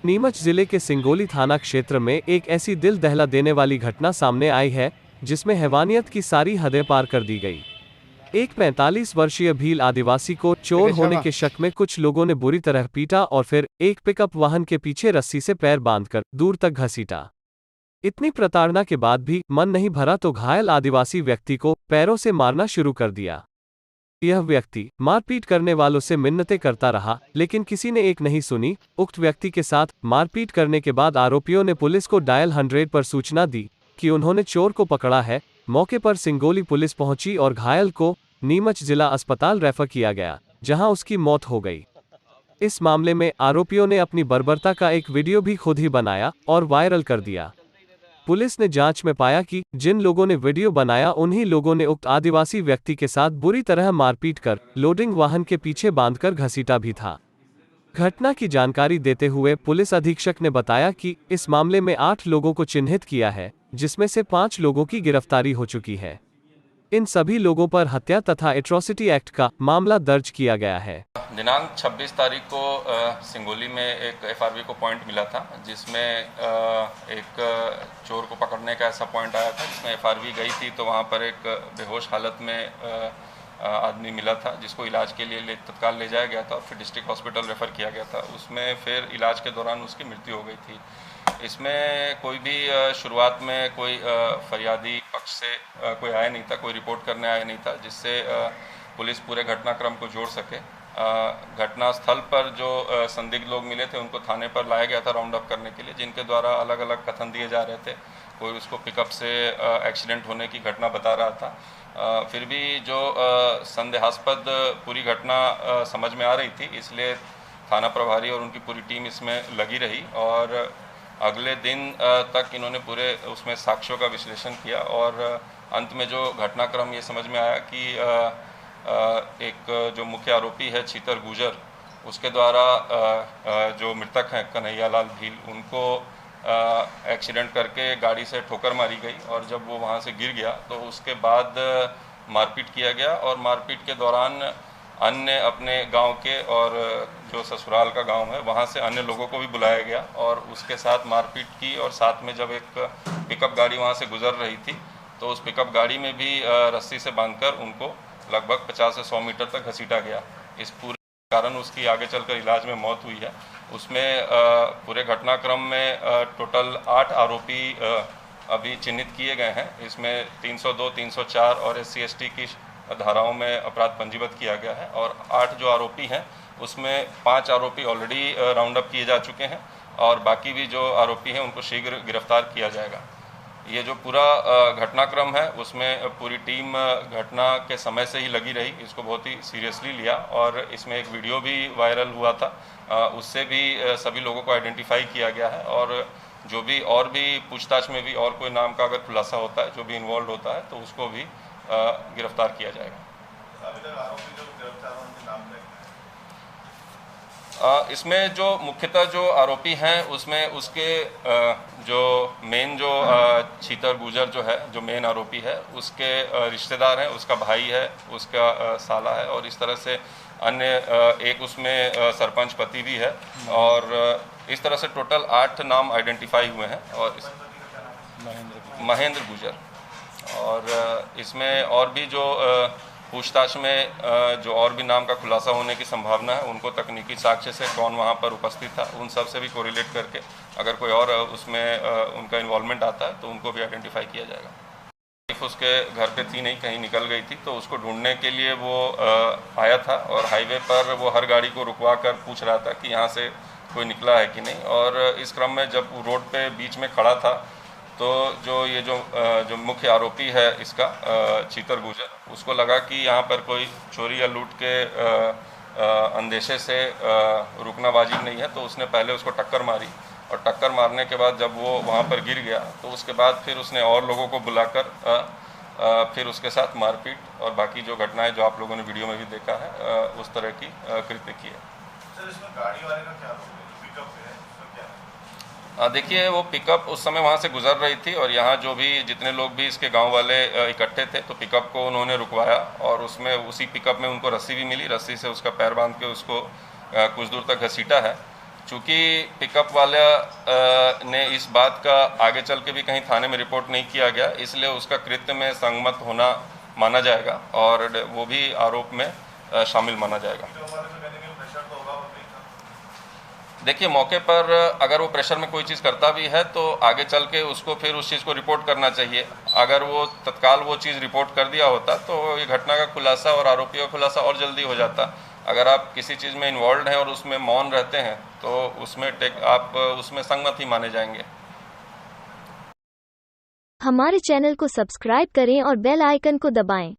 नीमच जिले के सिंगोली थाना क्षेत्र में एक ऐसी दिल दहला देने वाली घटना सामने आई है जिसमें हैवानियत की सारी हदें पार कर दी गई। एक 45 वर्षीय भील आदिवासी को चोर होने के शक में कुछ लोगों ने बुरी तरह पीटा और फिर एक पिकअप वाहन के पीछे रस्सी से पैर बांधकर दूर तक घसीटा। इतनी प्रताड़ना के बाद भी मन नहीं भरा तो घायल आदिवासी व्यक्ति को पैरों से मारना शुरू कर दिया। यह व्यक्ति मारपीट करने वालों से मिन्नतें करता रहा, लेकिन किसी ने एक नहीं सुनी। उक्त व्यक्ति के साथ मारपीट करने के बाद आरोपियों ने पुलिस को डायल 100 पर सूचना दी कि उन्होंने चोर को पकड़ा है। मौके पर सिंगोली पुलिस पहुंची और घायल को नीमच जिला अस्पताल रेफर किया गया, जहां उसकी मौत हो गई। इस मामले में आरोपियों ने अपनी बर्बरता का एक वीडियो भी खुद ही बनाया और वायरल कर दिया। पुलिस ने जांच में पाया कि जिन लोगों ने वीडियो बनाया उन्हीं लोगों ने उक्त आदिवासी व्यक्ति के साथ बुरी तरह मारपीट कर लोडिंग वाहन के पीछे बांधकर घसीटा भी था। घटना की जानकारी देते हुए पुलिस अधीक्षक ने बताया कि इस मामले में 8 लोगों को चिन्हित किया है, जिसमें से 5 लोगों की गिरफ्तारी हो चुकी है। इन सभी लोगों पर हत्या तथा एट्रोसिटी एक्ट का मामला दर्ज किया गया है। दिनांक 26 तारीख को सिंगोली में एक एफआरवी को पॉइंट मिला था, जिसमें एक चोर को पकड़ने का ऐसा पॉइंट आया था, जिसमें एफआरवी गई थी तो वहाँ पर एक बेहोश हालत में आदमी मिला था, जिसको इलाज के लिए तत्काल ले जाया गया था और फिर डिस्ट्रिक्ट हॉस्पिटल रेफ़र किया गया था। उसमें फिर इलाज के दौरान उसकी मृत्यु हो गई थी। इसमें कोई भी शुरुआत में कोई फरियादी पक्ष से कोई आया नहीं था, कोई रिपोर्ट करने आया नहीं था, जिससे पुलिस पूरे घटनाक्रम को जोड़ सके। घटना स्थल पर जो संदिग्ध लोग मिले थे उनको थाने पर लाया गया था राउंड अप करने के लिए, जिनके द्वारा अलग अलग कथन दिए जा रहे थे। कोई उसको पिकअप से एक्सीडेंट होने की घटना बता रहा था। फिर भी जो संदेहास्पद पूरी घटना समझ में आ रही थी, इसलिए थाना प्रभारी और उनकी पूरी टीम इसमें लगी रही और अगले दिन तक इन्होंने पूरे उसमें साक्ष्यों का विश्लेषण किया और अंत में जो घटनाक्रम ये समझ में आया कि एक जो मुख्य आरोपी है छीतर गुजर, उसके द्वारा जो मृतक हैं कन्हैयालाल भील, उनको एक्सीडेंट करके गाड़ी से ठोकर मारी गई और जब वो वहाँ से गिर गया तो उसके बाद मारपीट किया गया और मारपीट के दौरान अन्य अपने गांव के और जो ससुराल का गांव है वहाँ से अन्य लोगों को भी बुलाया गया और उसके साथ मारपीट की। और साथ में जब एक पिकअप गाड़ी वहाँ से गुजर रही थी तो उस पिकअप गाड़ी में भी रस्सी से बांधकर उनको लगभग 50 से 100 मीटर तक घसीटा गया। इस पूरे कारण उसकी आगे चलकर इलाज में मौत हुई है। उसमें पूरे घटनाक्रम में टोटल 8 आरोपी अभी चिन्हित किए गए हैं। इसमें 302, 304 और SC/ST की धाराओं में अपराध पंजीबद्ध किया गया है और 8 जो आरोपी हैं उसमें 5 आरोपी ऑलरेडी राउंड अप किए जा चुके हैं और बाकी भी जो आरोपी हैं उनको शीघ्र गिरफ्तार किया जाएगा। ये जो पूरा घटनाक्रम है उसमें पूरी टीम घटना के समय से ही लगी रही, इसको बहुत ही सीरियसली लिया और इसमें एक वीडियो भी वायरल हुआ था, उससे भी सभी लोगों को आइडेंटिफाई किया गया है और जो भी और भी पूछताछ में भी और कोई नाम का अगर खुलासा होता है जो भी इन्वॉल्व होता है तो उसको भी गिरफ्तार किया जाएगा। इसमें जो मुख्यतः जो आरोपी हैं उसमें उसके जो मेन जो छीतर गुजर जो है, जो मेन आरोपी है, उसके रिश्तेदार हैं, उसका भाई है, उसका साला है और इस तरह से अन्य एक उसमें सरपंच पति भी है और इस तरह से टोटल 8 नाम आइडेंटिफाई हुए हैं और महेंद्र गुजर। और इसमें और भी जो पूछताछ में जो और भी नाम का खुलासा होने की संभावना है, उनको तकनीकी साक्ष्य से कौन वहाँ पर उपस्थित था उन सब से भी कोरिलेट करके अगर कोई और उसमें उनका इन्वॉल्वमेंट आता है तो उनको भी आइडेंटिफाई किया जाएगा। उसके घर पे थी नहीं, कहीं निकल गई थी, तो उसको ढूंढने के लिए वो आया था और हाईवे पर वो हर गाड़ी को रुकवा कर पूछ रहा था कि यहाँ से कोई निकला है कि नहीं। और इस क्रम में जब रोड पे बीच में खड़ा था तो जो मुख्य आरोपी है इसका छीतर गुजर, उसको लगा कि यहाँ पर कोई चोरी या लूट के अंदेशे से रुकना वाजिब नहीं है, तो उसने पहले उसको टक्कर मारी और टक्कर मारने के बाद जब वो वहाँ पर गिर गया तो उसके बाद फिर उसने और लोगों को बुलाकर फिर उसके साथ मारपीट और बाकी जो घटनाएं जो आप लोगों ने वीडियो में भी देखा है उस तरह की कृत्य की है। सर, इसमें गाड़ी वाले का क्या रोल है? पिकअप है, इसमें क्या है? देखिए, वो पिकअप उस समय वहाँ से गुजर रही थी और यहाँ जो भी जितने लोग भी इसके गांव वाले इकट्ठे थे तो पिकअप को उन्होंने रुकवाया और उसमें उसी पिकअप में उनको रस्सी भी मिली, रस्सी से उसका पैर बांध के उसको कुछ दूर तक घसीटा है चूँकि पिकअप वाला ने इस बात का आगे चल के भी कहीं थाने में रिपोर्ट नहीं किया गया, इसलिए उसका कृत्य में संगत होना माना जाएगा और वो भी आरोप में शामिल माना जाएगा। देखिए, मौके पर अगर वो प्रेशर में कोई चीज़ करता भी है तो आगे चल के उसको फिर उस चीज़ को रिपोर्ट करना चाहिए। अगर वो तत्काल वो चीज़ रिपोर्ट कर दिया होता तो ये घटना का खुलासा और आरोपी का खुलासा और जल्दी हो जाता। अगर आप किसी चीज़ में इन्वॉल्व हैं और उसमें मौन रहते हैं तो उसमें आप उसमें संगत ही माने जाएंगे। हमारे चैनल को सब्सक्राइब करें और बेल आइकन को दबाएं।